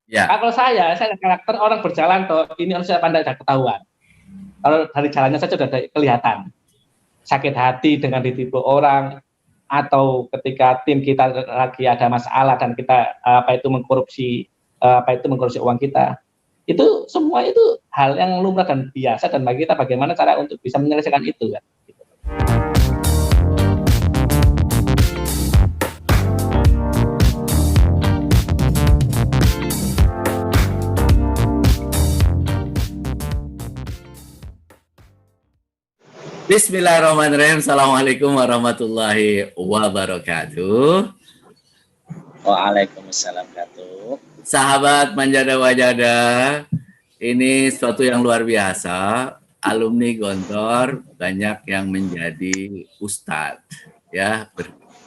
Ya. Kalau saya karakter orang berjalan toh, ini harus saya pandai dan ketahuan. Kalau dari jalannya saja sudah kelihatan. Sakit hati dengan ditipu orang, atau ketika tim kita lagi ada masalah dan kita mengkorupsi uang kita, itu semua itu hal yang lumrah dan biasa, dan bagi kita bagaimana cara untuk bisa menyelesaikan itu kan. Bismillahirrahmanirrahim. Assalamualaikum warahmatullahi wabarakatuh. Waalaikumsalam warahmatullahi wabarakatuh. Sahabat Manjada Wajada, ini suatu yang luar biasa. Alumni Gontor banyak yang menjadi ustadz, ya,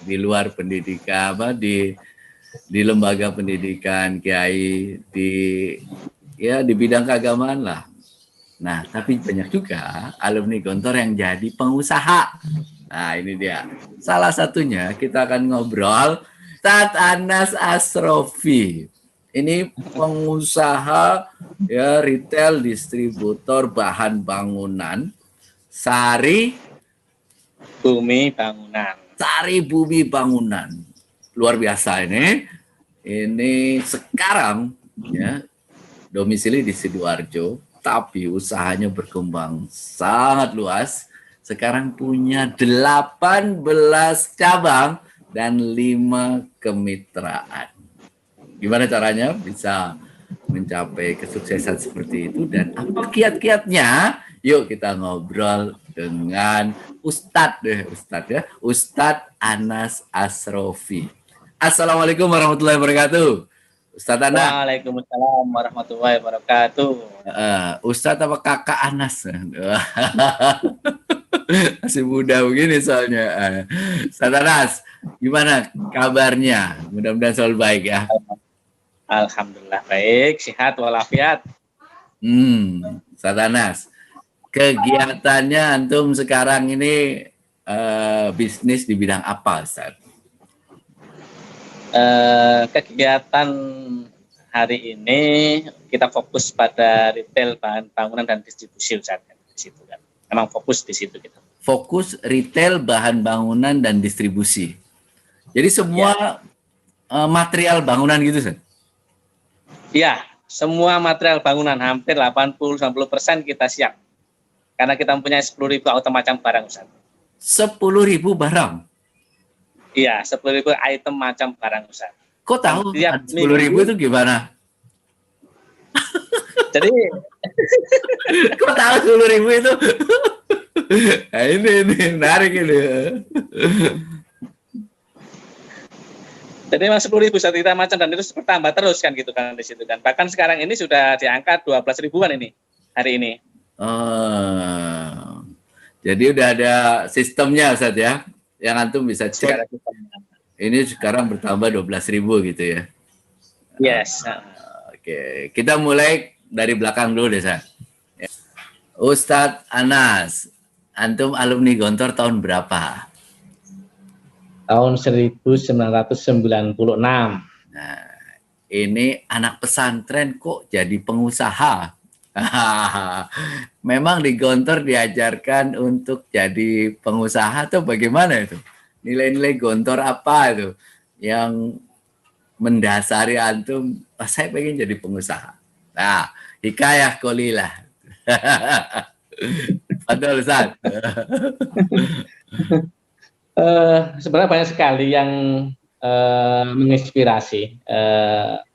di luar pendidikan, di lembaga pendidikan, kiai, di bidang keagamaan lah. Nah, tapi banyak juga alumni Gontor yang jadi pengusaha. Nah, ini dia. Salah satunya kita akan ngobrol Ustadz Anas Asrofi. Ini pengusaha ya retail distributor bahan bangunan Sari Bumi Bangunan. Sari Bumi Bangunan. Luar biasa ini. Ini sekarang ya domisili di Sidoarjo. Tapi usahanya berkembang sangat luas. Sekarang punya 18 cabang dan 5 kemitraan. Gimana caranya bisa mencapai kesuksesan seperti itu dan apa kiat-kiatnya? Yuk kita ngobrol dengan Ustadz Anas Asrofi. Assalamualaikum warahmatullahi wabarakatuh. Ustadz Anas. Waalaikumsalam warahmatullahi wabarakatuh. Ustadz apa kakak Anas? Masih muda begini soalnya. Ustadz Anas, gimana kabarnya? Mudah-mudahan selalu baik ya. Alhamdulillah baik, sehat walafiat. Ustadz Anas, kegiatannya antum sekarang ini bisnis di bidang apa, Ustadz? Kegiatan hari ini kita fokus pada retail bahan bangunan dan distribusi, Ustaz, di situ kan. Memang fokus di situ kita. Fokus retail bahan bangunan dan distribusi. Jadi semua material bangunan gitu, Ustaz? Iya, semua material bangunan hampir 80-90% kita siap. Karena kita mempunyai 10.000 auto macam barang, Ustaz. 10.000 barang? Iya, 10.000 item macam barang, Ustaz. Kok tahu 10.000 itu gimana? Jadi kok tahu 10.000 itu? Nah, ini menarik ini. Jadi memang 10.000 kita macam dan itu bertambah terus kan gitu kan di situ kan. Bahkan sekarang ini sudah diangkat 12 ribuan ini hari ini. Jadi udah ada sistemnya, Ustaz ya, yang antum bisa cek. Ini sekarang bertambah 12.000 gitu ya. Yes. Oke, kita mulai dari belakang dulu deh, Ustaz. Ustadz Anas, antum alumni Gontor tahun berapa? Tahun 1996. Nah, ini anak pesantren kok jadi pengusaha. Memang di Gontor diajarkan untuk jadi pengusaha atau bagaimana itu? Nilai-nilai Gontor apa itu yang mendasari antum? Saya pengen jadi pengusaha. Nah, hikayah qolilah. Betul, Ustaz. Sebenarnya banyak sekali yang menginspirasi,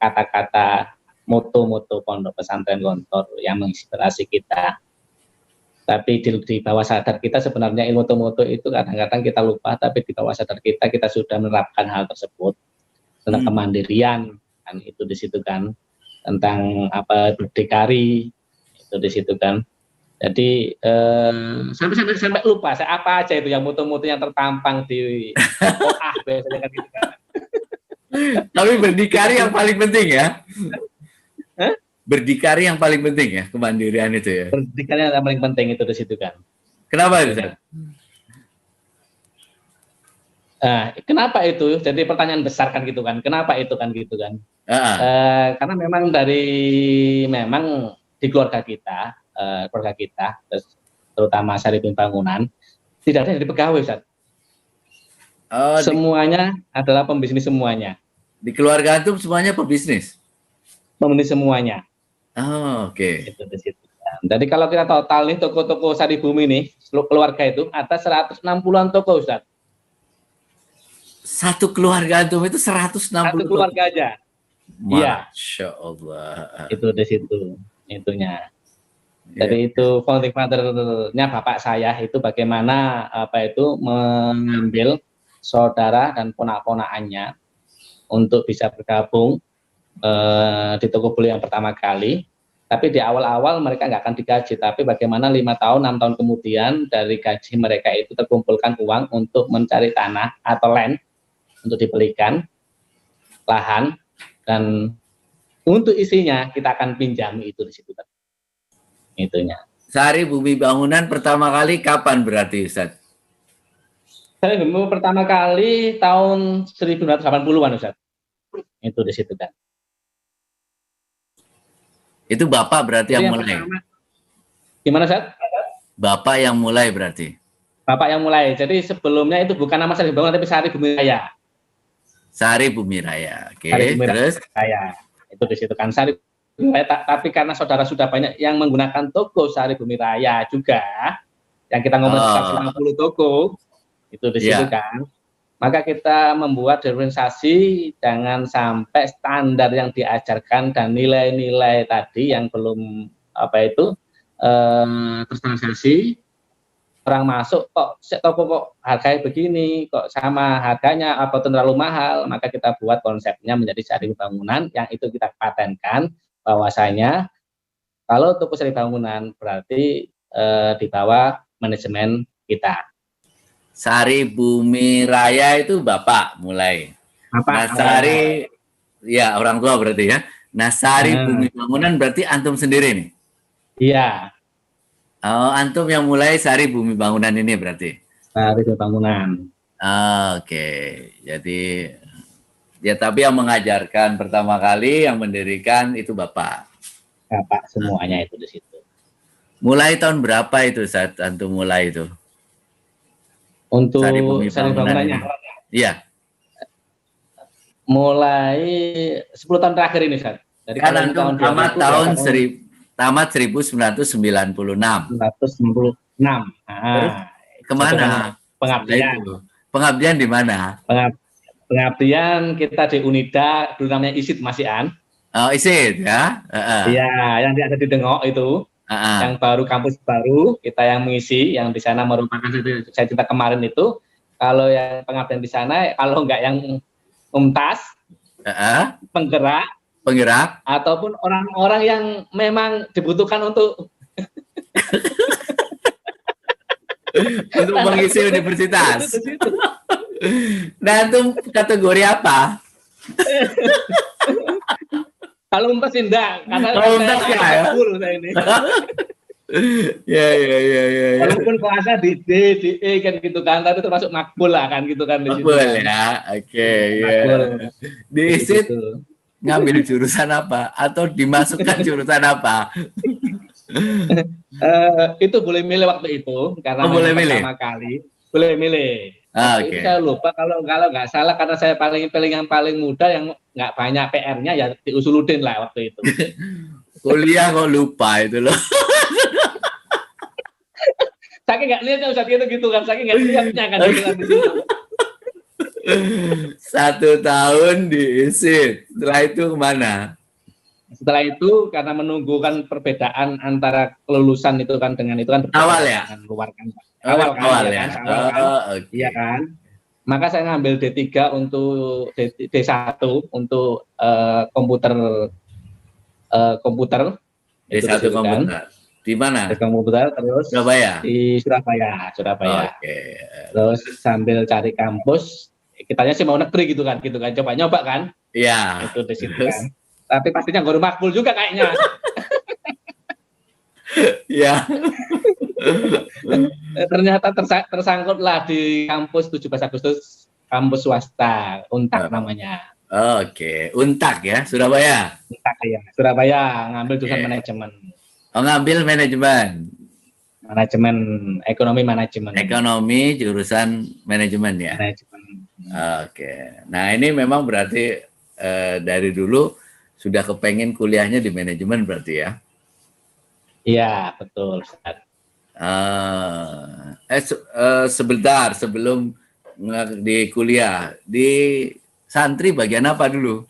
kata-kata moto-moto Pondok Pesantren Gontor yang menginspirasi kita. Tapi di bawah sadar kita sebenarnya moto-moto itu kadang-kadang kita lupa, tapi di bawah sadar kita sudah menerapkan hal tersebut tentang kemandirian kan, itu di situ kan, tentang apa berdikari itu di situ kan. Jadi sampai lupa saya apa aja itu yang moto-moto yang terpampang di biasanya kan gitu kan. Tapi berdikari yang paling penting ya. Berdikari yang paling penting ya, kemandirian itu ya. Berdikari yang paling penting itu di situ kan. Kenapa itu? Kenapa itu? Jadi pertanyaan besar kan gitu kan. Kenapa itu kan gitu kan? Karena memang memang di keluarga kita, terutama Sari Pembangunan, tidak ada yang jadi pegawai, Ustaz. Semuanya adalah pembisnis semuanya. Di keluarga antum semuanya pebisnis? Pembisnis semuanya. Oke. Itu di situ. Jadi kalau kita total nih toko-toko Sari Bumi nih, keluarga itu ada 160-an toko, Ustaz. Satu keluarga antum itu 160 Satu keluarga aja. Iya. Masya Allah. Itu di situ itunya. Jadi itu founding father-nya bapak saya itu bagaimana mengambil saudara dan ponak-ponakannya untuk bisa bergabung di toko beli yang pertama kali. Tapi di awal-awal mereka nggak akan digaji, tapi bagaimana 5 tahun, 6 tahun kemudian dari gaji mereka itu terkumpulkan uang untuk mencari tanah atau land untuk dibelikan lahan, dan untuk isinya kita akan pinjam itu di situ. Itunya. Sari Bumi Bangunan pertama kali kapan berarti, Ustaz? Sari Bumi pertama kali tahun 1980-an, Ustaz. Itu di situ kan. Itu Bapak berarti yang mulai? Pertama. Gimana, Ustaz? Bapak yang mulai berarti? Bapak yang mulai. Jadi sebelumnya itu bukan nama Sari Bangunan, tapi Sari Bumi Raya. Sari Bumi Raya. Oke, terus? Raya. Itu di situ kan Sari Bumi Raya. Tapi karena saudara sudah banyak yang menggunakan toko Sari Bumi Raya juga, yang kita ngomong 150 toko, itu di situ kan. Maka kita membuat diferensiasi jangan sampai standar yang diajarkan dan nilai-nilai tadi yang belum terstandarisasi. Orang masuk kok toko kok harganya begini, kok sama harganya apa terlalu mahal, maka kita buat konsepnya menjadi Sari Bangunan yang itu kita patenkan bahwasanya kalau toko Sari Bangunan berarti di bawah manajemen kita. Sari Bumi Raya itu Bapak mulai. Nah, Sari ya orang tua berarti ya. Nah, Sari Bumi Bangunan berarti antum sendiri nih. Iya. Oh, antum yang mulai Sari Bumi Bangunan ini berarti. Sari Bumi Bangunan. Oke. Jadi ya tapi yang mengajarkan pertama kali yang mendirikan itu Bapak. Bapak semuanya itu di situ. Mulai tahun berapa itu saat antum mulai itu? Untuk Sari Bangunannya? Iya. Mulai 10 tahun terakhir ini, Ustaz. Jadi kan antum tamat 1996. 1996. Terus kemana? Pengabdian di mana? Pengabdian kita di Unida, dulu namanya ISID Masih An. Oh, ISID ya? Iya, yang ada di Dengok itu. Yang baru, kampus baru, kita yang mengisi, yang di sana merupakan saya cerita kemarin itu. Kalau yang pengabdian di sana, kalau enggak yang umtas, penggerak, ataupun orang-orang yang memang dibutuhkan untuk untuk mengisi universitas. Nah, itu kategori apa? Kalau umtas enggak, karena umtas ya. Ini. Ya. Walaupun kelasnya di D, di E kan gitu kan, tapi termasuk makbul lah kan gitu kan. Makbul ya, oke. Ya. Di ISID ngambil jurusan apa? Atau dimasukkan jurusan apa? Itu boleh milih waktu itu, karena pertama kali boleh milih. Okay. Saya lupa kalau nggak salah karena saya yang paling muda yang nggak banyak PR-nya ya di Usuludin lah waktu itu. Kuliah kok lupa itu loh. Saking nggak lihatnya Ustaz gitu kan, saking nggak lihatnya kan. 1 tahun di ISID. Setelah itu kemana? Setelah itu karena menunggu kan perbedaan antara kelulusan itu kan dengan itu kan awal ya? Awal kan. Okay. Iya kan. Maka saya ngambil D3 untuk D1 untuk komputer D1 komputer. Di mana? Di komputer terus Surabaya. Di Surabaya. Okay. Terus sambil cari kampus, kitanya sih mau negeri gitu kan, coba nyoba kan. Iya. Itu di situ kan. Tapi pastinya guru makbul juga kayaknya. Iya. Ternyata tersangkut lah di kampus 17 Agustus, kampus swasta, Untak namanya. Oke, Untak ya, Surabaya. Saya Surabaya ngambil jurusan Oke. manajemen, Oh, ngambil manajemen. manajemen ekonomi manajemen. Ekonomi jurusan manajemen ya. Manajemen. Oke. Nah, ini memang berarti dari dulu sudah kepengen kuliahnya di manajemen berarti ya. Iya, betul, Ustaz. Sebentar sebelum di kuliah di santri bagian apa dulu?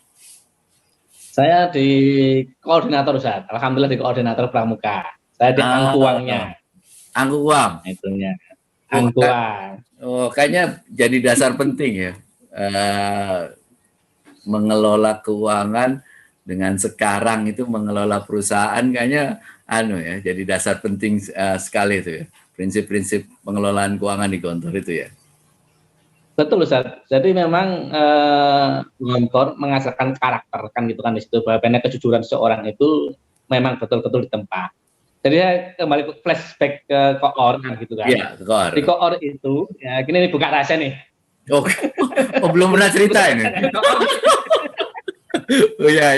Saya di koordinator, Ustaz. Alhamdulillah di koordinator pramuka. Saya di angkuangnya. Angku uang. Nah, itunya. Oh, Angkuang. kayaknya jadi dasar penting ya. Mengelola keuangan dengan sekarang itu mengelola perusahaan kayaknya ya jadi dasar penting sekali itu ya. Prinsip-prinsip pengelolaan keuangan di kantor itu ya. Betul, Ustaz. Jadi memang Gontor mengajarkan karakter kan gitu kan di situ, bahwa kejujuran seorang itu memang betul-betul ditempa. Jadi saya kembali ke flashback ke koor kan gitu kan. Iya, koor. Di koor itu ya gini nih, buka rahasia nih. Oh, belum pernah cerita ini. Oh ya.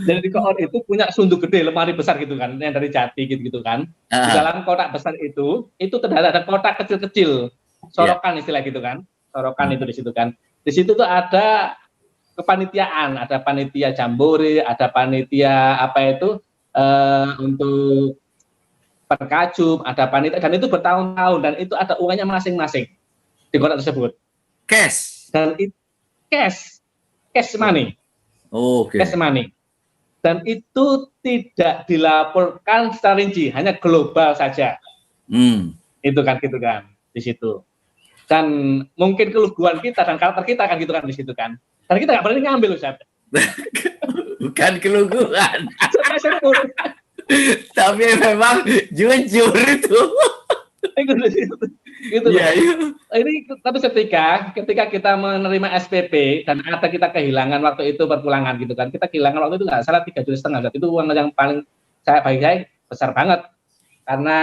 Jadi di koor itu punya sunduk gede, lemari besar gitu kan, yang dari jati gitu kan. Di dalam kotak besar itu terdapat ada kotak kecil-kecil, sorokan istilah gitu kan. Sorokan itu di situ kan. Di situ tuh ada kepanitiaan, ada panitia jambore, ada panitia apa itu untuk perkajum, ada panitia, dan itu bertahun-tahun, dan itu ada uangnya masing-masing di kotak tersebut. Cash. Dan itu cash money. Cash money. Dan itu tidak dilaporkan secara rinci, hanya global saja. Itu kan gitu kan di situ. Dan mungkin keluguan kita dan karakter kita kan gitu kan di situ kan. Dan kita nggak berani ngambil, Ustaz. Bukan keluguan. Tapi memang jujur itu. Gitu ya. Ini tapi ketika kita menerima SPP dan ada kita kehilangan waktu itu perpulangan gitu kan, kita kehilangan waktu itu nggak salah 3,5 juta. Itu uang yang paling bagi saya besar banget, karena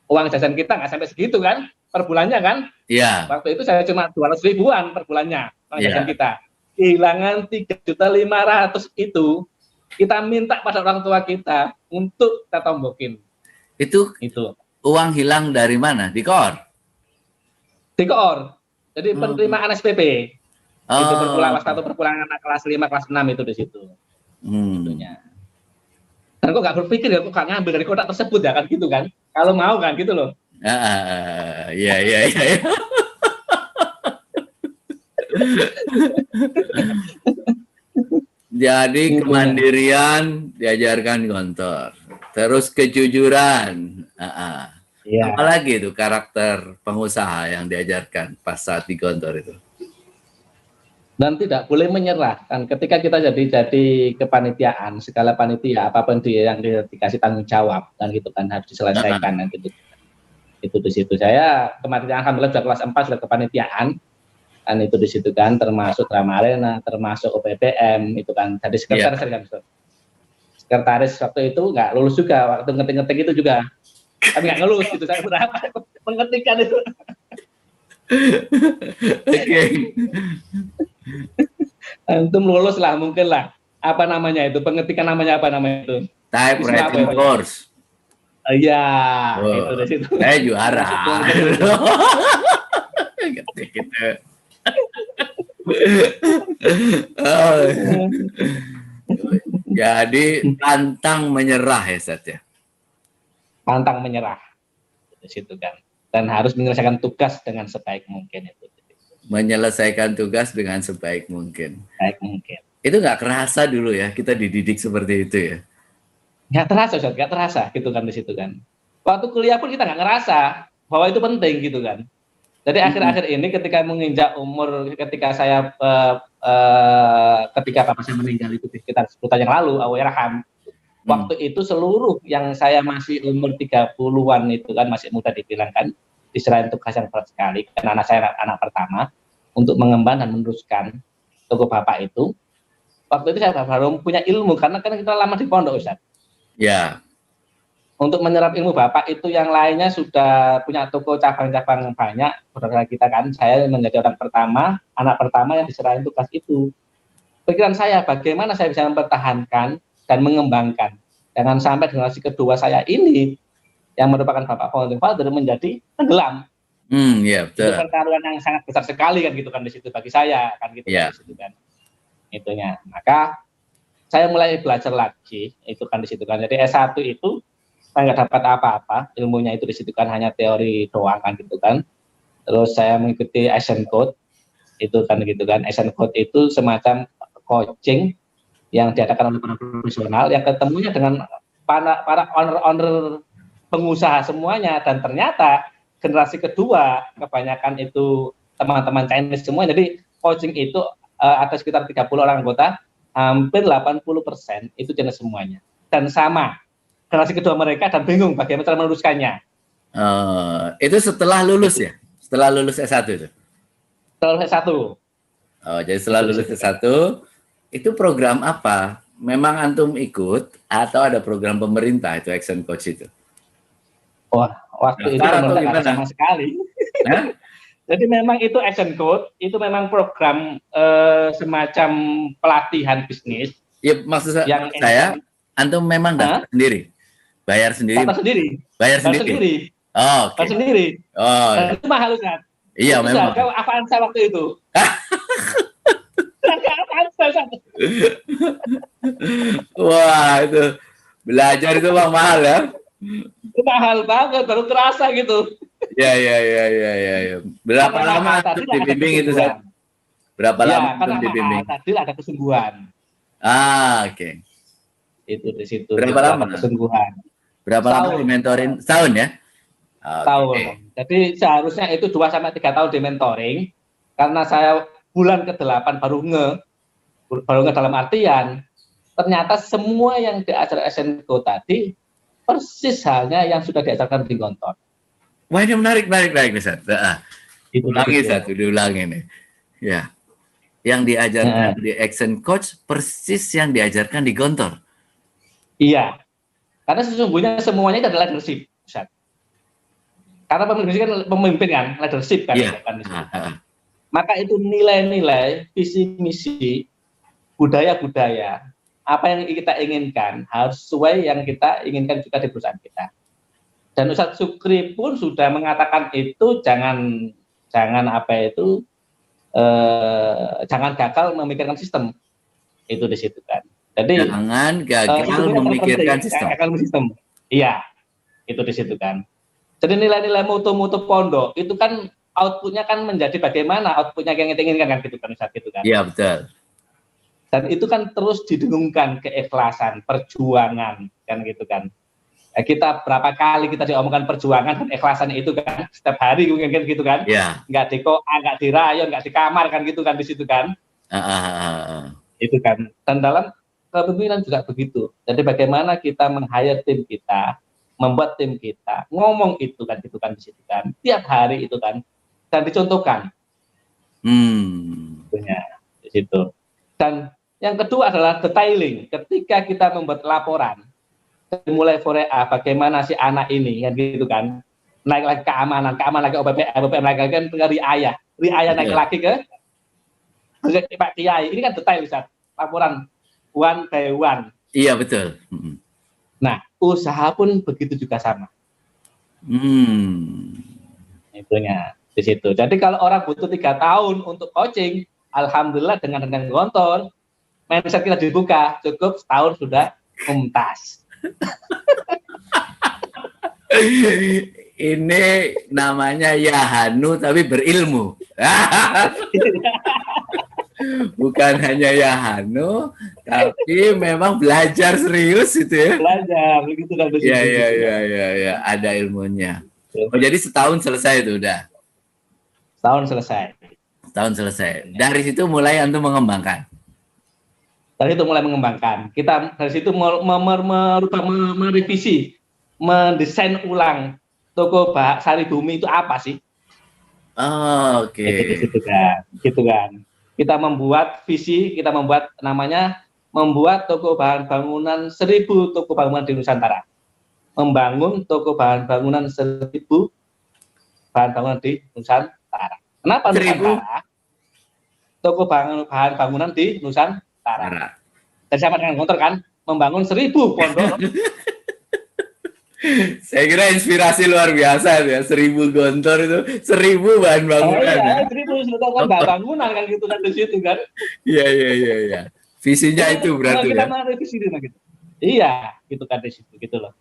uang jajan kita nggak sampai segitu kan per bulannya kan. Iya. Waktu itu saya cuma 200 ribuan per bulannya uang jajan kita. Kehilangan 3.500.000 itu kita minta pada orang tua kita untuk kita tombokin. Itu uang hilang dari mana? Di koor? Di koor. Jadi penerimaan SPP. Itu perpulangan anak kelas 5, kelas 6 itu di situ. Dan kok nggak berpikir ya, kok nggak ngambil dari kotak tersebut ya kan gitu kan. Kalau mau kan gitu loh. Iya. Jadi kemandirian diajarkan Gontor, terus kejujuran, apalagi itu karakter pengusaha yang diajarkan pas saat di Gontor itu. Dan tidak boleh menyerah kan ketika kita jadi kepanitiaan, segala panitia apapun yang dikasih tanggung jawab dan gitu kan harus diselesaikan dan gitu. Itu di situ saya kepanitiaan alhamdulillah sudah kelas 4 sudah kepanitiaan. Kan itu di situ kan, termasuk drama arena, termasuk OPPM itu kan, jadi sekretaris kan, sekretaris waktu itu nggak lulus juga, waktu ngetik itu juga, tapi nggak ngelulus gitu, saya berapa mengetikkan itu. Antum lulus lah mungkin lah, apa namanya itu, pengetikan namanya apa namanya itu? Typewriting course. Iya, itu di situ. Saya juara. Gitu. Jadi pantang menyerah ya Sat ya. Pantang menyerah di situ kan, dan harus menyelesaikan tugas dengan sebaik mungkin itu. Menyelesaikan tugas dengan sebaik mungkin. Baik mungkin. Itu nggak kerasa dulu ya kita dididik seperti itu ya. Nggak terasa, Ustaz, nggak terasa gitu kan di situ kan. Waktu kuliah pun kita nggak ngerasa bahwa itu penting gitu kan. Jadi akhir-akhir ini ketika menginjak umur, ketika saya ketika bapak saya meninggal itu sekitar 10 tahun yang lalu, Allahyarham, waktu itu seluruh yang saya masih umur 30-an itu kan masih muda dibilang kan, diserahin tugas yang berat sekali karena anak saya anak pertama untuk mengemban dan meneruskan toko bapak itu. Waktu itu saya baru punya ilmu karena kan kita lama di pondok, Ustaz. Ya. untuk menyerap ilmu Bapak itu yang lainnya sudah punya toko cabang-cabang banyak, saudara kita kan. Saya menjadi orang pertama, anak pertama yang diserahin tugas itu. Pikiran saya, bagaimana saya bisa mempertahankan dan mengembangkan. Jangan sampai generasi kedua saya ini, yang merupakan Bapak Founding Father, menjadi tenggelam. Iya, Itu betul. pertaruhan yang sangat besar sekali kan gitu kan di situ bagi saya kan gitu Iya. kan di situ kan. Itunya. Maka saya mulai belajar lagi itu kan di situ kan. Jadi S1 itu saya nggak dapat apa-apa, ilmunya itu di situ kan hanya teori doang kan gitu kan. Terus saya mengikuti Asian Code itu kan gitu kan. Asian Code itu semacam coaching yang diadakan oleh para profesional yang ketemunya dengan para owner-owner pengusaha semuanya, dan ternyata generasi kedua kebanyakan itu teman-teman Chinese semua. Jadi coaching itu ada sekitar 30 orang anggota, hampir 80% itu Chinese semuanya dan sama generasi kedua mereka, dan bingung bagaimana cara meluruskannya. Itu setelah lulus ya? Setelah lulus S1 itu? Setelah S1. Jadi setelah lulus S1, itu program apa? Memang antum ikut atau ada program pemerintah itu Action Coach itu? Wah, waktu itu Daftar atau pemerintah gimana? sama sekali. Hah? Jadi memang itu Action Code, itu memang program semacam pelatihan bisnis. Ya, maksud Yang saya, antum memang daftar sendiri? Bayar sendiri? Daftar sendiri. Bayar Bayar sendiri? sendiri. Oh, oke. Bayar sendiri. Oh, Dan itu mahal kan? iya Itu memang. harga Avanza waktu itu. Harga Avanza satu. Wah, itu belajar itu bang mahal ya? Itu mahal banget, baru terasa gitu. Ya. Berapa Karena lama tadi antum ada dibimbing itu, kesungguhan. Zat? Berapa lama Ya, karena antum dibimbing? tadi ada kesungguhan. Oke. Itu di situ. Berapa gitu, lama? ada kesungguhan. Berapa lama Setahun. dimentorin? Setahun ya? Oke. Tahun. Jadi seharusnya itu 2-3 tahun di mentoring, karena saya bulan ke-8 baru nge dalam artian ternyata semua yang diajar SNCO tadi persis halnya yang sudah diajarkan di Gontor. Wah, ini menarik nih, Sat. Ulangi Gitu. satu, diulangi nih. Ya. Yang diajarkan di Action Coach persis yang diajarkan di Gontor. Iya. Karena sesungguhnya semuanya itu adalah leadership, Ustaz. Karena pemimpin kan, leadership kan, Iya. kan di situ. Maka itu nilai-nilai, visi misi, budaya-budaya, apa yang kita inginkan harus sesuai yang kita inginkan juga di perusahaan kita. Dan Ustadz Sukri pun sudah mengatakan itu jangan jangan gagal memikirkan sistem. Itu di situ kan. Jadi jangan gagal memikirkan sistem. Iya, itu di situ kan. Jadi nilai-nilai mutu-mutu pondok itu kan outputnya kan menjadi bagaimana outputnya yang kita inginkan kan gitu kan Ustadz gitu kan. Iya betul. Dan itu kan terus didengungkan keikhlasan, perjuangan kan gitu kan. Kita berapa kali kita diomongkan perjuangan dan ikhlasan itu kan setiap hari mungkin kan gitu kan. Iya. Nggak di koa, nggak di rayon, nggak di kamar kan gitu kan di situ kan. Itu kan. Dan dalam kepemimpinan juga begitu. Jadi bagaimana kita meng-hire tim kita, membuat tim kita ngomong itu kan gitu kan di situ kan. Tiap hari itu kan dan dicontohkan. Di situ. Dan yang kedua adalah detailing. Ketika kita membuat laporan, mulai FOREA, bagaimana si anak ini, kan gitu kan, naik lagi keamanan lagi OPPM lagi kan ke riayah naik lagi ke Pak Kiai. Ini kan detail, Ustaz. Laporan one by one. Iya betul. Nah, usaha pun begitu juga sama. Itunya di situ. Jadi kalau orang butuh 3 tahun untuk coaching, alhamdulillah dengan Gontor, mindset kita dibuka, cukup setahun sudah mumtaz. Ini namanya Yahanu tapi berilmu. Bukan hanya Yahanu, tapi memang belajar serius itu ya. Belajar, begitu kan. Iya, ada ilmunya. Oh, jadi setahun selesai itu udah. Setahun selesai. Dari situ mulai antum mengembangkan. Kita dari situ merubah, merevisi, mendesain ulang toko Sari Bumi itu apa sih? Oke. Gitu kan. Kita membuat visi, kita membuat toko bahan bangunan 1000 toko bangunan di Nusantara. membangun toko bahan bangunan 1.000 bahan bangunan di Nusantara. Kenapa 1.000? Nusantara? Toko bahan bangunan di Nusantara. Dan sama dengan Gontor kan, membangun 1.000 pondok. Saya kira inspirasi luar biasa ya, 1.000 Gontor itu, 1.000 bahan bangunan. Oh, iya, 1.000 kan bahan bangunan kan gitu kan di situ kan. Iya. Visinya itu berarti kita ya. merevisi gitu. Iya, gitu kan di situ gitu loh.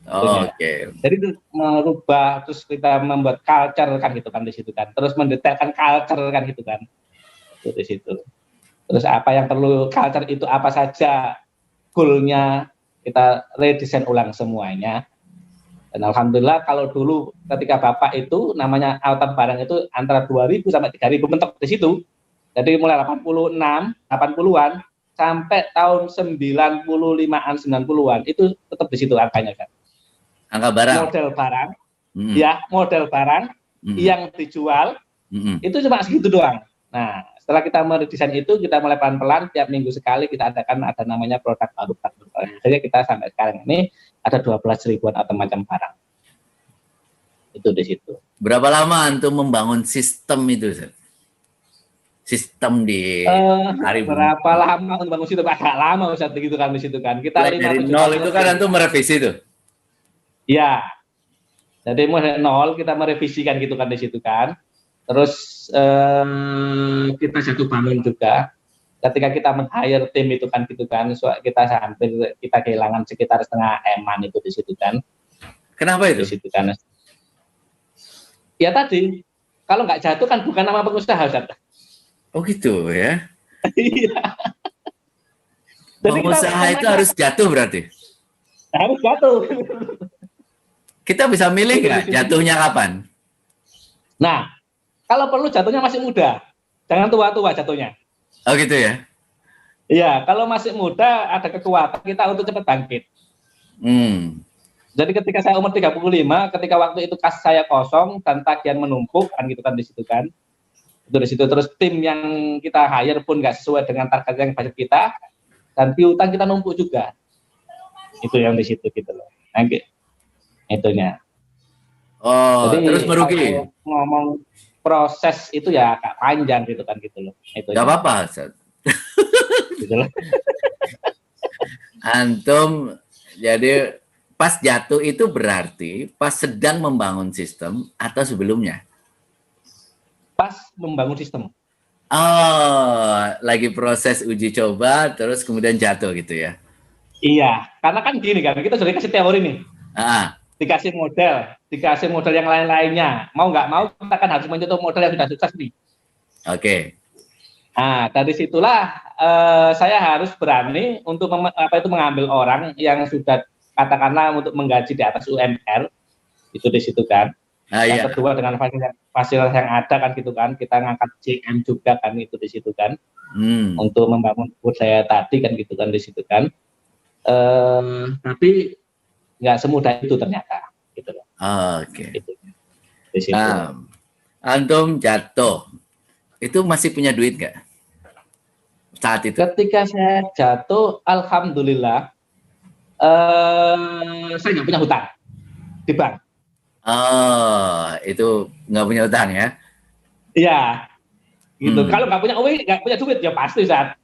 Oke. Jadi itu merubah, terus kita membuat culture kan gitu kan di situ kan. Terus mendetailkan culture kan gitu kan. Itu di situ. Terus apa yang perlu culture itu apa saja, goalnya kita redesign ulang semuanya. Dan alhamdulillah kalau dulu ketika Bapak itu namanya Altan Barang itu antara 2.000 sampai 3.000 mentok di situ. Jadi mulai 80-an sampai tahun 95-an 90-an itu tetap di situ angkanya kan. Angka barang. Model barang yang dijual itu cuma segitu doang. Nah, setelah kita meredesain itu, kita mulai pelan-pelan tiap minggu sekali kita adakan ada namanya produk baru. Jadi kita sampai sekarang ini ada 12.000-an atau macam barang. Itu di situ. Berapa lama antum membangun sistem itu, Ustaz? Sistem di berapa lama untuk bangun sistem? Agak lama Ustaz gitu kan di situ kan. Kita dari nol itu kan antum merevisi tuh. Iya. Jadi mulai nol kita merevisikan gitu kan di situ kan. Terus kita satu bangun juga. Ketika kita men-hire tim itu kan gitu kan, kita hampir kita kehilangan sekitar 0,5 M-an itu di situ kan. Kenapa itu? Di situ kan. Ya tadi, kalau nggak jatuh kan bukan nama pengusaha Ustaz. Oh gitu ya. Iya. Pengusaha itu harus jatuh berarti? Harus jatuh. Kita bisa milih nggak jatuhnya kapan? Nah, kalau perlu jatuhnya masih muda. Jangan tua-tua jatuhnya. Oh gitu ya? Iya, kalau masih muda ada kekuatan kita untuk cepat bangkit. Jadi ketika saya umur 35, ketika waktu itu kas saya kosong dan tagihan menumpuk kan gitu kan di situ kan. Itu di situ terus tim yang kita hire pun nggak sesuai dengan target yang budget kita dan piutang kita numpuk juga. Itu yang di situ gitu loh. Nah, itunya. Oh, jadi, terus merugi. Ngomong proses itu ya agak panjang gitu kan gitu loh. Itu. Gak apa-apa, Ustaz. Gitu loh. Antum jadi pas jatuh itu berarti pas sedang membangun sistem atau sebelumnya? Pas membangun sistem. Oh, lagi proses uji coba terus kemudian jatuh gitu ya? Iya, karena kan gini kan, kita sudah dikasih teori nih. Dikasih model yang lain-lainnya. Mau nggak mau kita kan harus mencontoh model yang sudah sukses nih. Oke. Nah, dari situlah saya harus berani untuk mengambil orang yang sudah katakanlah untuk menggaji di atas UMR. Itu di situ kan. Yang kedua dengan fasilitas yang ada kan gitu kan, kita ngangkat CM juga kan itu di situ kan. Untuk membangun budaya tadi kan gitu kan di situ kan. Tapi nggak semudah itu ternyata gitu loh. Oke. Gitu. Antum jatuh itu masih punya duit nggak saat itu? Ketika saya jatuh, alhamdulillah saya nggak punya hutang di bank. Itu nggak punya hutang ya? Iya. Gitu. Kalau nggak punya uang, nggak punya duit ya pasti saat.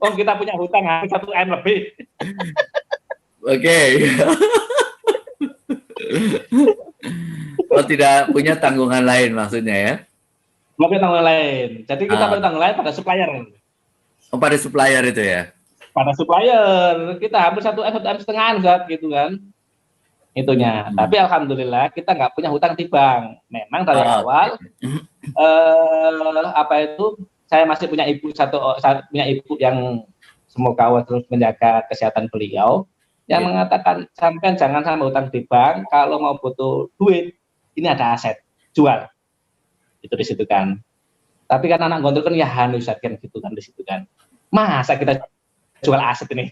Oh kita punya hutang hampir 1 M lebih. Oke. Oh tidak punya tanggungan lain maksudnya ya? Nggak punya tanggungan lain. Jadi kita punya tanggungan lain pada supplier. Oh pada supplier itu ya? Pada supplier kita hampir 1 M setengah gitu kan. Itunya. Tapi alhamdulillah kita nggak punya hutang di bank. Memang dari awal saya masih punya ibu punya ibu yang semoga Allah terus menjaga kesehatan beliau. Yang mengatakan sampean jangan sampai hutang di bank, kalau mau butuh duit ini ada aset jual itu di situ kan. Tapi kan anak gondol kan ya hanus kan gitu kan di situ kan. Masa kita jual aset ini?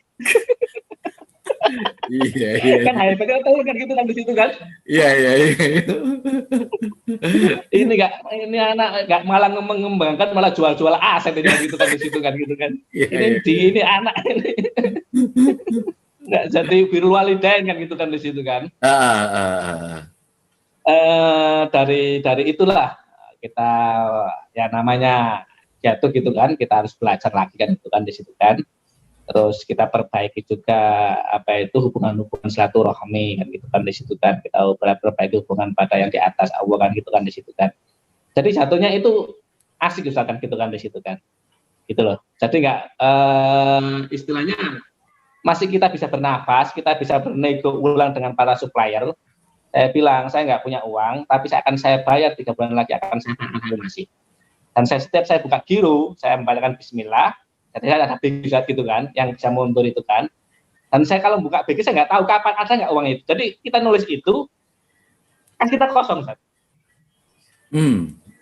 Iya. Kan HMP tahu kan gitu kan di situ kan. Iya. Ini anak nggak malah mengembangkan malah jual aset ini gitu kan di situ kan gitu kan. Ini anak ini. Nggak jadi birrul walidain kan gitu kan di situ kan. Dari itulah kita ya namanya jatuh gitu kan, kita harus belajar lagi kan itu kan di situ kan. Terus kita perbaiki juga apa itu hubungan-hubungan silaturahmi kan gitu kan di situ kan. Kita perbaiki hubungan pada yang di atas Allah kan gitu kan di situ kan. Jadi jatuhnya itu asik misalkan gitu kan di situ kan. Gitu loh. Jadi nggak istilahnya masih kita bisa bernafas, kita bisa bernego ulang dengan para supplier. Saya bilang saya nggak punya uang, tapi saya bayar 3 bulan lagi akan saya masih. Dan setiap saya buka giro, saya membacakan Bismillah. Jadi saya ada BG gitu kan, yang bisa mundur itu kan. Dan saya kalau buka BG saya nggak tahu kapan ada nggak uang itu. Jadi kita nulis itu, kan kita kosong, Ustaz.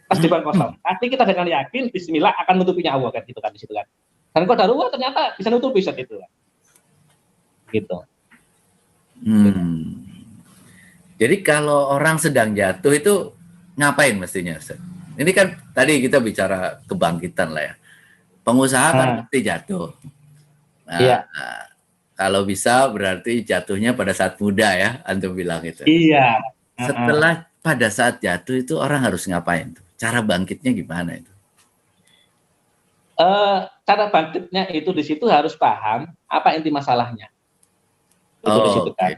Pas di bank kosong. Tapi kita dengan yakin Bismillah akan nutupinya Allah kan gitu kan di situ kan. Dan qadarullah ternyata bisa nutupi saat itu kan. Gitu. Jadi kalau orang sedang jatuh itu ngapain mestinya, Ustaz? Ini kan tadi kita bicara kebangkitan lah ya. Pengusaha kan pasti jatuh. Nah, iya. Kalau bisa berarti jatuhnya pada saat muda ya, antum bilang itu. Iya. Setelah pada saat jatuh itu orang harus ngapain tuh? Cara bangkitnya gimana itu? Cara bangkitnya itu di situ harus paham apa inti masalahnya. Itu di situ kan.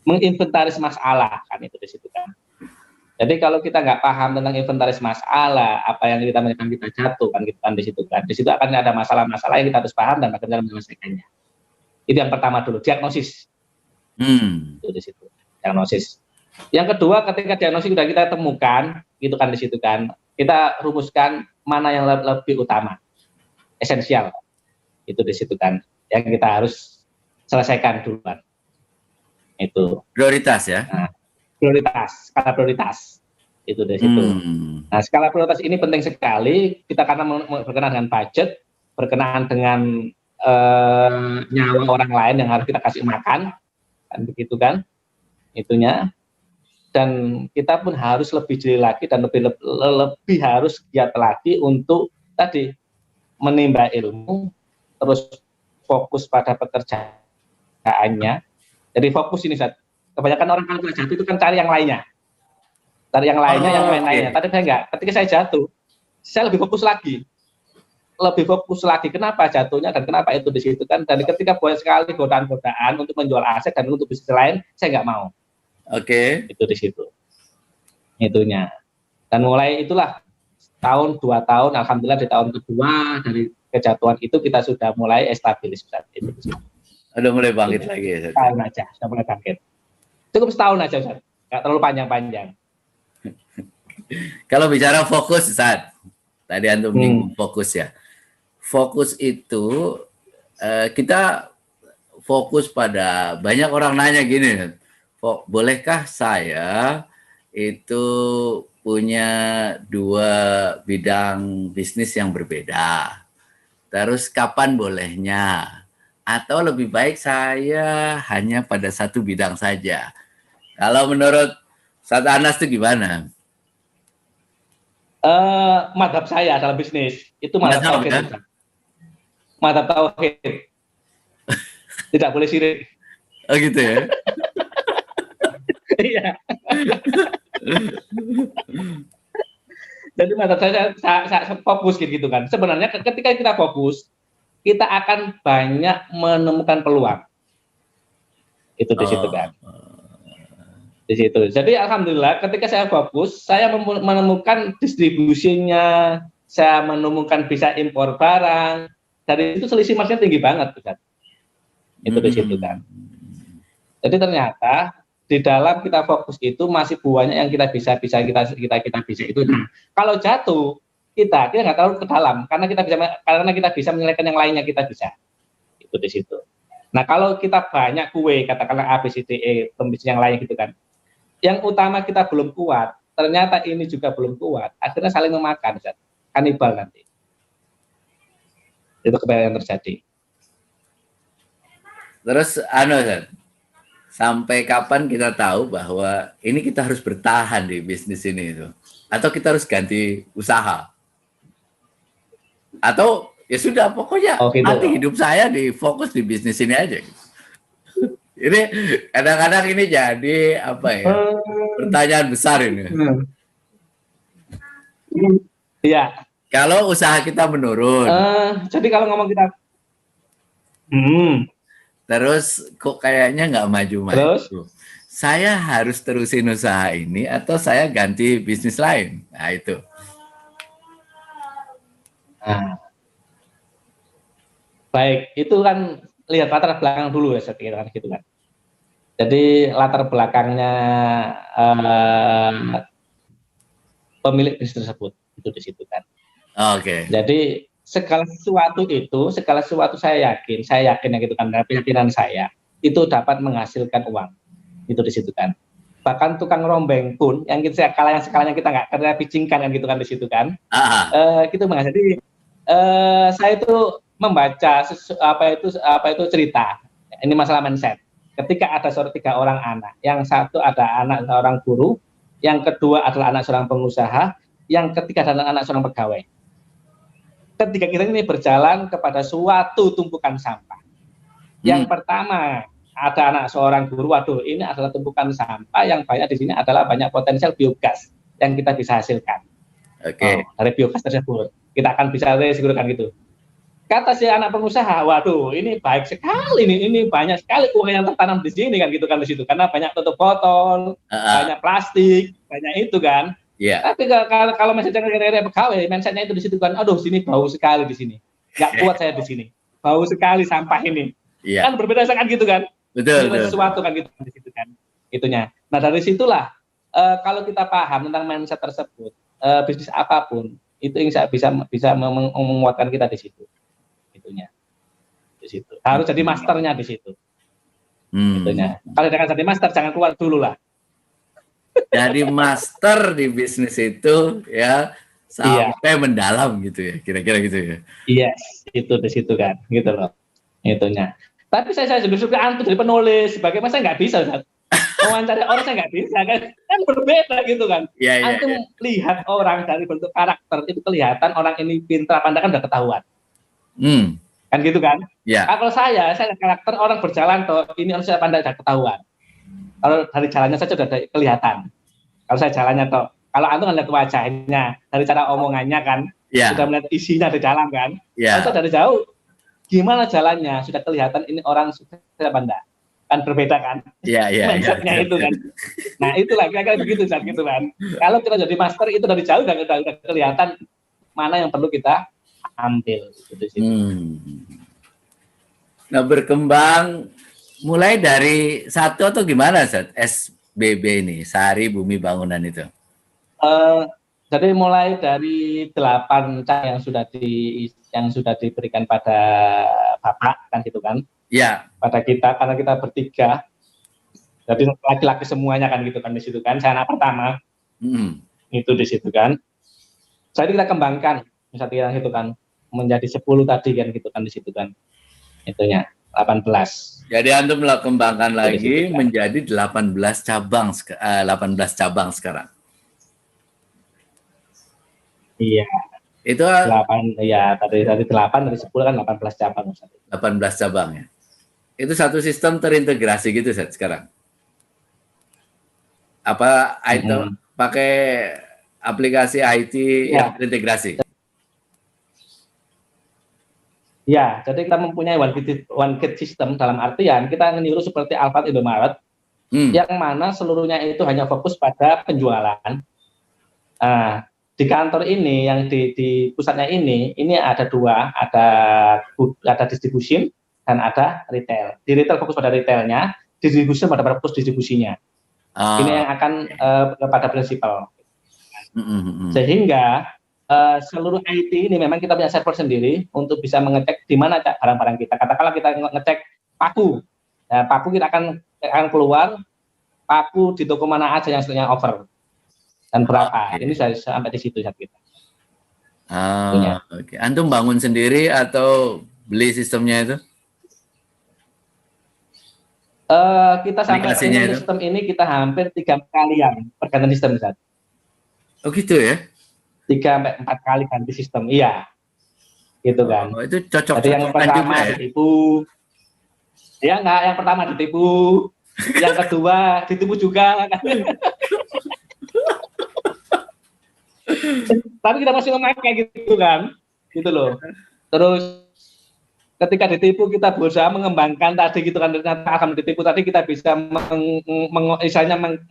Menginventaris masalah kan itu di situ kan. Jadi kalau kita nggak paham tentang inventaris masalah, apa yang kita menyebabkan kita jatuh kan gitu kan di situ kan. Di situ akan ada masalah-masalah yang kita harus paham dan bagaimana menyelesaikannya. Itu yang pertama dulu, diagnosis. Itu di situ, diagnosis. Yang kedua, ketika diagnosis sudah kita temukan, gitu kan di situ kan, kita rumuskan mana yang lebih utama, esensial. Itu di situ kan, yang kita harus selesaikan duluan. Itu prioritas ya. Nah, prioritas, skala prioritas itu dari situ. Nah, skala prioritas ini penting sekali kita karena berkenaan dengan budget, berkenaan dengan nyawa orang lain yang harus kita kasih makan, kan begitu kan, itunya. Dan kita pun harus lebih jeli lagi dan lebih harus giat lagi untuk tadi menimba ilmu, terus fokus pada pekerjaannya. Jadi fokus ini, Zat. Kebanyakan orang kalau jatuh itu kan cari yang lainnya. Cari yang lainnya, yang lain-lainnya. Tadi saya enggak. Ketika saya jatuh, saya lebih fokus lagi. Lebih fokus lagi. Kenapa jatuhnya dan kenapa itu di situ kan. Dan ketika banyak sekali godaan-godaan untuk menjual aset dan untuk bisnis lain, saya enggak mau. Itu di situ. Itunya. Dan mulai itulah tahun 2 tahun, alhamdulillah di tahun kedua dari kejatuhan itu kita sudah mulai stabilis. Itu di situ. Udah mulai bangkit lagi ya. Setahun aja, sudah mulai bangkit. Cukup setahun aja, Ustaz. Nggak terlalu panjang-panjang. Kalau bicara fokus, Ustaz. Tadi antum bingung fokus ya. Fokus itu kita fokus pada banyak orang nanya gini, bolehkah saya itu punya 2 bidang bisnis yang berbeda? Terus kapan bolehnya? Atau lebih baik saya hanya pada 1 bidang saja. Kalau menurut Ustaz Anas itu gimana? Madhab saya dalam bisnis itu madhab tauhid. Ya? Madhab tauhid. Tidak boleh syirik. Oh gitu ya? Iya. Jadi madhab saya fokus gitu kan. Sebenarnya ketika kita fokus, kita akan banyak menemukan peluang. Itu di situ kan. Di situ. Jadi alhamdulillah ketika saya fokus, saya menemukan distribusinya, saya menemukan bisa impor barang. Dari itu selisih marginnya tinggi banget, Ustaz. Itu di situ kan. Jadi ternyata di dalam kita fokus itu masih banyak yang kita bisa itu. Nah, kalau jatuh kita nggak terlalu ke dalam karena kita bisa menyelesaikan yang lainnya kita bisa. Itu di situ. Nah, kalau kita banyak kue katakanlah A B C D E pembisnis yang lain gitu kan. Yang utama kita belum kuat, ternyata ini juga belum kuat, akhirnya saling memakan, Ustaz. Kanibal nanti. Itu kebanyakan yang terjadi. Terus Ustaz, sampai kapan kita tahu bahwa ini kita harus bertahan di bisnis ini itu? Atau kita harus ganti usaha? Atau ya sudah pokoknya gitu. nanti hidup saya difokus di bisnis ini aja. Ini kadang-kadang ini jadi apa ya? Pertanyaan besar ini. Iya. Kalau usaha kita menurun, Jadi kalau ngomong kita, terus kok kayaknya nggak maju-maju. terus, Saya harus terusin usaha ini atau saya ganti bisnis lain. Nah itu. nah, baik, itu kan lihat latar belakang dulu ya, saya kira kan gitu kan. Jadi latar belakangnya pemilik bisnis tersebut itu di situ kan. Oke. Jadi segala sesuatu saya yakin ya gitu kan, keyakinan saya itu dapat menghasilkan uang itu di situ kan. Bahkan tukang rombeng pun yang sekalanya kita nggak kerja picingkan kan gitu kan di situ kan. Gitu Mas. Jadi saya itu membaca apa itu cerita. Ini masalah mindset. Ketika ada 3 orang anak, yang satu ada anak seorang guru, yang kedua adalah anak seorang pengusaha, yang ketiga adalah anak seorang pegawai. Ketika kita ini berjalan kepada suatu tumpukan sampah. Yang pertama ada anak seorang guru, waduh ini adalah tumpukan sampah yang banyak di sini adalah banyak potensial biogas yang kita bisa hasilkan. Dari biogas tersebut kita akan bisa resikukan gitu. Kata si anak pengusaha, waduh ini baik sekali ini banyak sekali uang yang tertanam di sini kan gitu kan di situ, karena banyak tutup botol, banyak plastik, banyak itu kan. Tapi kalau mindsetnya pegawai, mindsetnya itu di situ kan, aduh sini bau sekali di sini, nggak kuat saya di sini, bau sekali sampah ini. Kan berbeda kan gitu kan. Betul. Sesuatu kan gitu di situ kan. Itunya. Nah dari situlah kalau kita paham tentang mindset tersebut, bisnis apapun itu bisa menguatkan kita di situ. Itunya. Di situ. Harus jadi masternya di situ. Itunya. Kalau jangan jadi master jangan keluar dulu lah. Jadi master di bisnis itu ya sampai mendalam gitu ya, kira-kira gitu ya. Yes, itu di situ kan, gitu loh. Itunya. Tapi saya justru antum dari penulis, bagaimana saya nggak bisa, Ustaz? Wawancara orang saya nggak bisa kan berbeda gitu kan. Antum lihat orang dari bentuk karakter itu kelihatan orang ini pintar, pandai kan udah ketahuan. Kan gitu kan? Kalau saya karakter orang berjalan toh ini harus saya pandai udah ketahuan. Kalau dari jalannya saja sudah kelihatan. Kalau saya jalannya toh, kalau antum lihat wajahnya, dari cara omongannya kan, sudah melihat isinya di dalam kan. Kalau dari jauh, gimana jalannya sudah kelihatan ini orang sudah pandai. Kan berbeda kan? Mindsetnya itu kan. Nah itulah kira-kira begitu saat gitu kan. Kalau kita jadi master itu dari jauh udah kelihatan mana yang perlu kita ambil. Gitu. Nah berkembang mulai dari satu atau gimana Zat? SBB ini, Sari Bumi Bangunan itu? Jadi mulai dari 8 yang sudah diberikan pada Bapak kan gitu kan? Pada kita karena kita bertiga. Jadi laki-laki semuanya kan gitu kan di situ kan. Saya anak pertama. Itu di situ kan. Jadi kita kembangkan misalnya gitu kan menjadi 10 tadi kan gitu kan di situ kan. Itunya 18. Jadi antum kembangkan lagi menjadi 18 cabang sekarang. Iya. Itu 8 ya dari 8 dari 10 kan 18 cabang. 18 cabang ya. Itu satu sistem terintegrasi gitu sekarang. Apa item pakai aplikasi IT yang terintegrasi? Ya, jadi kita mempunyai one gate system dalam artian kita meniru seperti Alfamart, Indomaret, yang mana seluruhnya itu hanya fokus pada penjualan. Di kantor ini yang di pusatnya ini ada 2, ada distribution dan ada retail. Di retail fokus pada retailnya, distribution pada fokus distribusinya. Ini yang akan pada prinsipal. Sehingga seluruh IT ini memang kita punya server sendiri untuk bisa mengecek di mana barang-barang kita. Katakanlah kita ngecek paku, paku kita akan keluar paku di toko mana aja yang sebenarnya over dan berapa. Ini sampai di situ saat kita. Antum bangun sendiri atau beli sistemnya itu? Kita sampai sistem ini kita hampir 3 kalian pergantian sistem Ustaz. Oh gitu ya? 3-4 kali ganti sistem, iya, gitu kan. Itu cocok. Jadi yang pertama itu Ya enggak, yang pertama ditipu, yang kedua ditipu juga. Tapi kita masih memakai gitu kan, gitu loh. Terus ketika ditipu kita berusaha mengembangkan tadi gitu kan, ternyata akan ditipu tadi kita bisa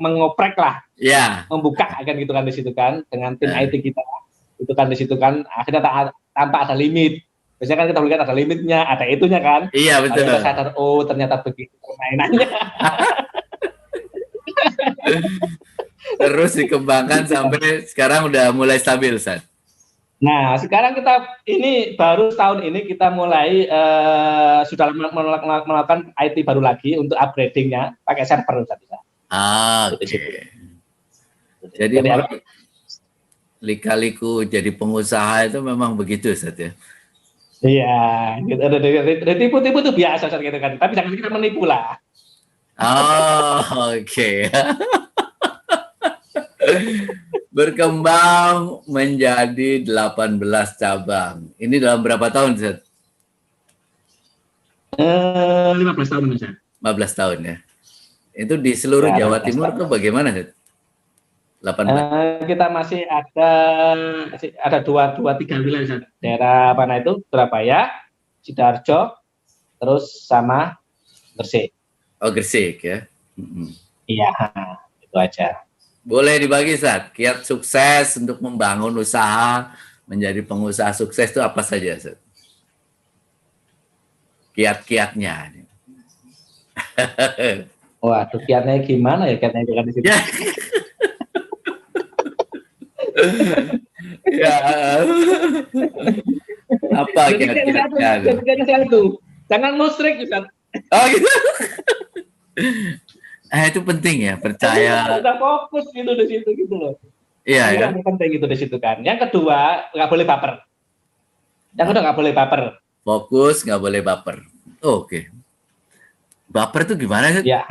mengoprek lah, membuka kan gitu kan di situ kan dengan tim IT kita itu kan di situ kan akhirnya tanpa ada limit. Biasanya kan kita lihat ada limitnya, ada itunya kan. Iya betul. Kita sadar oh ternyata begitu permainannya. Terus dikembangkan sampai sekarang udah mulai stabil, San. Nah, sekarang kita ini baru tahun ini kita mulai sudah melakukan IT baru lagi untuk upgradingnya pakai server Ustaz. Oke. Jadi lika-liku jadi pengusaha itu memang begitu, Ustaz ya. Iya, gitu. Tipu-tipu itu biasa Ustaz gitu kan. Tapi jangan kita menipu lah. Oke. Berkembang menjadi 18 cabang. Ini dalam berapa tahun, Ustaz? 15 tahun, Ustaz. 15 tahun ya. Itu di seluruh Jawa Timur itu bagaimana, Ustaz? 18. Kita masih ada dua tiga wilayah, Ustaz. Daerah mana itu? Surabaya, Sidoarjo, terus sama Gresik. Oh, Gresik ya. Iya, itu aja. Boleh dibagi, Ustaz, kiat sukses untuk membangun usaha menjadi pengusaha sukses itu apa saja, Ustaz? Kiat-kiatnya. Waduh, kiatnya gimana ya? Kiatnya kan di situ. Ya. Apa kiat-kiatnya? Jangan musrik, Ustaz. Oh gitu. Itu penting ya, percaya. Udah fokus gitu di situ gitu loh. Iya ya. Yang penting gitu di situ kan. Yang kedua nggak boleh baper. Yang kedua nggak boleh baper. Fokus, nggak boleh baper. Oke. Baper itu gimana sih? Ya,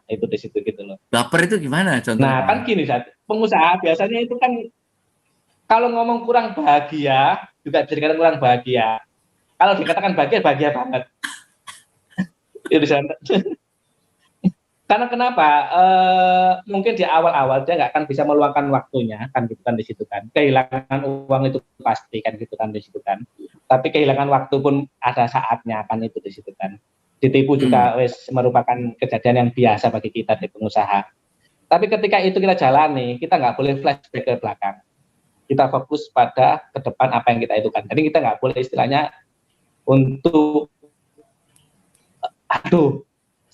itu di situ gitu loh. Baper itu gimana contohnya? Nah kan gini saat pengusaha biasanya itu kan kalau ngomong kurang bahagia juga bisa dikatakan kurang bahagia. Kalau dikatakan bahagia banget. Itu karena kenapa? Mungkin di awal-awal dia nggak akan bisa meluangkan waktunya, kan gitu kan di situ kan. Kehilangan uang itu pasti kan gitu kan di situ kan. Tapi kehilangan waktu pun ada saatnya kan itu di situ kan. Ditipu juga merupakan kejadian yang biasa bagi kita di pengusaha. Tapi ketika itu kita jalani, kita nggak boleh flashback ke belakang. Kita fokus pada ke depan apa yang kita itu kan. Jadi kita nggak boleh istilahnya untuk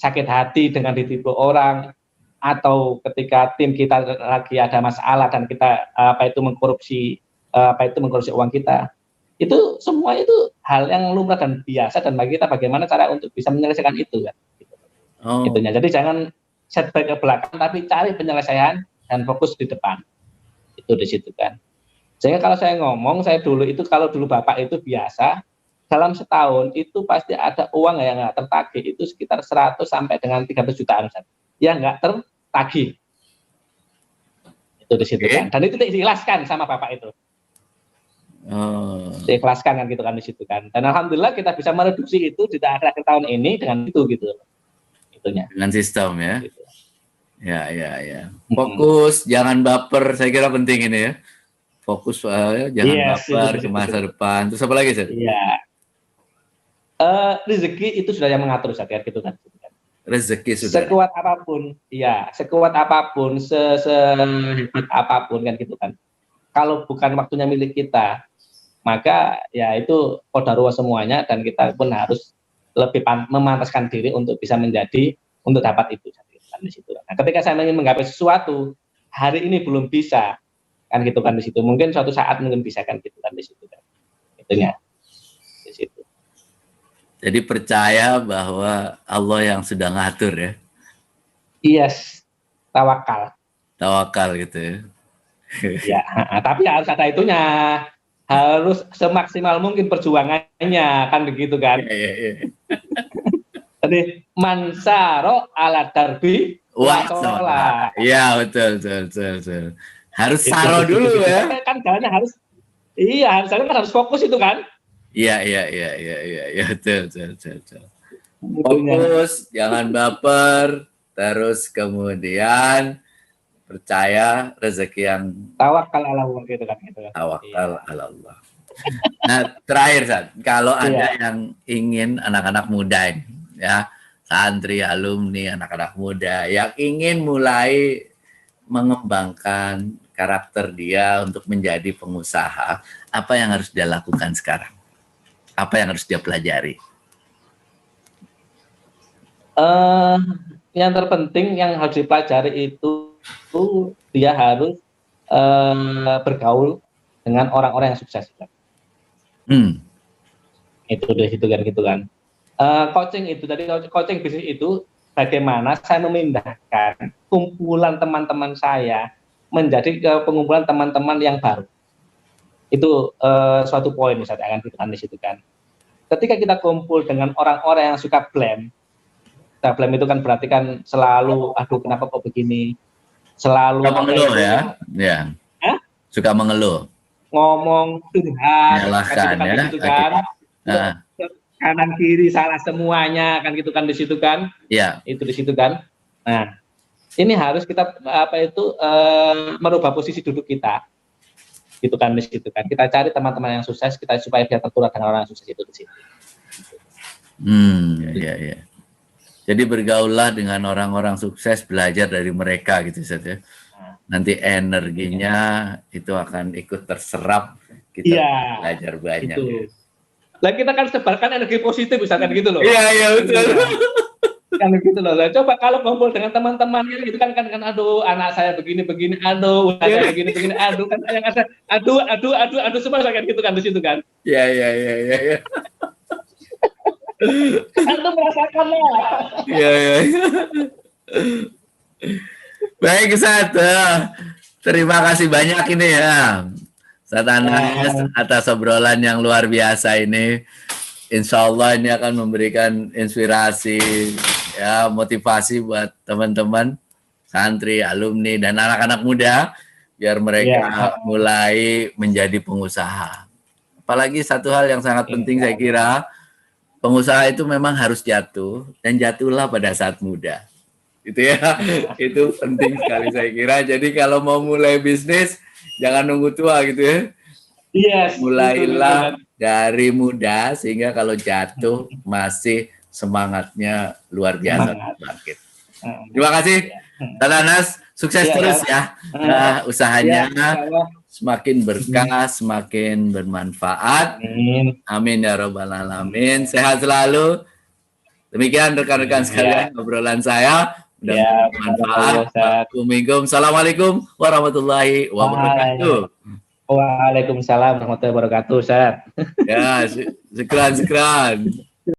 sakit hati dengan ditipu orang, atau ketika tim kita lagi ada masalah dan kita mengkorupsi uang kita, itu semua itu hal yang lumrah dan biasa, dan bagi kita bagaimana cara untuk bisa menyelesaikan itu kan. Itunya. Jadi jangan setback ke belakang, tapi cari penyelesaian dan fokus di depan. Itu di situ kan. Sehingga kalau saya ngomong, saya dulu itu kalau dulu Bapak itu biasa dalam setahun itu pasti ada uang yang nggak tertagih itu sekitar 100 sampai dengan 300 jutaan yang nggak tertagih. Itu di situ kan. Dan itu diikhlaskan sama Bapak itu. Diikhlaskan kan gitu kan di situ kan. Dan alhamdulillah kita bisa mereduksi itu di akhir tahun ini dengan itu gitu. Itunya. Dengan sistem ya. Gitu. Ya. Fokus, jangan baper, saya kira penting ini ya. Fokus jangan baper ke masa depan. Terus apa lagi, Sir? Iya. Rezeki itu sudah yang mengatur saya gitu kan. Rezeki sudah. Sekuat apapun, sehebat apapun kan gitu kan. Kalau bukan waktunya milik kita, maka ya itu qadarullah semuanya, dan kita pun harus lebih memantaskan diri untuk bisa menjadi untuk dapat itu kan di situ. Nah, ketika saya ingin menggapai sesuatu, hari ini belum bisa kan gitu kan di situ. Mungkin suatu saat mungkin bisa kan gitu kan di situ kan. Itunya. Di situ. Jadi percaya bahwa Allah yang sudah ngatur ya. Yes, tawakal. Tawakal gitu ya. Ya, tapi harus ada itunya. Harus semaksimal mungkin perjuangannya kan begitu kan. Iya. Jadi mansaro ala darbi wasola. Iya betul. Harus saro dulu ya. Kan jalannya harus. Iya, harus fokus itu kan. Iya, betul. fokus, jangan baper, terus kemudian percaya rezeki yang Tawakal ala Allah gitu kan. tawakal ala Allah. Nah, terakhir Sat, kalau ada yang ingin anak-anak muda ini, ya, santri, alumni, anak-anak muda yang ingin mulai mengembangkan karakter dia untuk menjadi pengusaha, apa yang harus dia lakukan sekarang? Apa yang harus dia pelajari? Yang terpenting yang harus dipelajari itu dia harus bergaul dengan orang-orang yang sukses. Itu deh gitu kan. Coaching itu tadi, coaching bisnis itu bagaimana saya memindahkan kumpulan teman-teman saya menjadi pengumpulan teman-teman yang baru. Itu suatu poin misalnya akan kita di situ kan. Ketika kita kumpul dengan orang-orang yang suka blame. Nah, blame itu kan berarti kan selalu, aduh kenapa kok begini, selalu suka mengeluh ya, suka mengeluh, ngomong curhat, menyalahkan kan, ya, gitu kan, kanan kiri salah semuanya kan gitu kan di situ kan, itu di situ kan. Nah, ini harus kita merubah posisi duduk kita, gitu kan di situ kan. Kita cari teman-teman yang sukses kita supaya dia tertular dengan orang yang sukses itu di situ. Iya. Jadi bergaullah dengan orang-orang sukses, belajar dari mereka gitu saja. Nanti energinya itu akan ikut terserap, kita belajar banyak. Itu. Lah kita kan sebarkan energi positif misalkan gitu loh. Iya betul. Kan gitu loh. Coba kalau kumpul dengan teman-temannya gitu kan aduh anak saya begini, aduh saya begini, aduh kan yang ada aduh semua kan gitu kan di situ kan. Iya. Antum merasakan lah. Iya. Baik Ustaz, terima kasih banyak ini ya, Ustaz Anas, atas obrolan yang luar biasa ini. Insya Allah ini akan memberikan inspirasi, ya, motivasi buat teman-teman santri, alumni, dan anak-anak muda biar mereka mulai menjadi pengusaha. Apalagi satu hal yang sangat penting saya kira, pengusaha itu memang harus jatuh, dan jatuhlah pada saat muda. Itu ya, itu penting sekali saya kira. Jadi kalau mau mulai bisnis, jangan nunggu tua gitu ya. Mulailah dari muda, sehingga kalau jatuh masih semangatnya luar biasa bangkit. Terima kasih, Ustaz Anas. Sukses terus ya. Usahanya semakin berkah, semakin bermanfaat. Amin ya robbal alamin. Sehat selalu. Demikian rekan-rekan sekalian obrolan saya. Mudah bermanfaat. Assalamualaikum warahmatullahi wabarakatuh. Waalaikumsalam warahmatullahi wabarakatuh, Ustaz. Ya, sekian.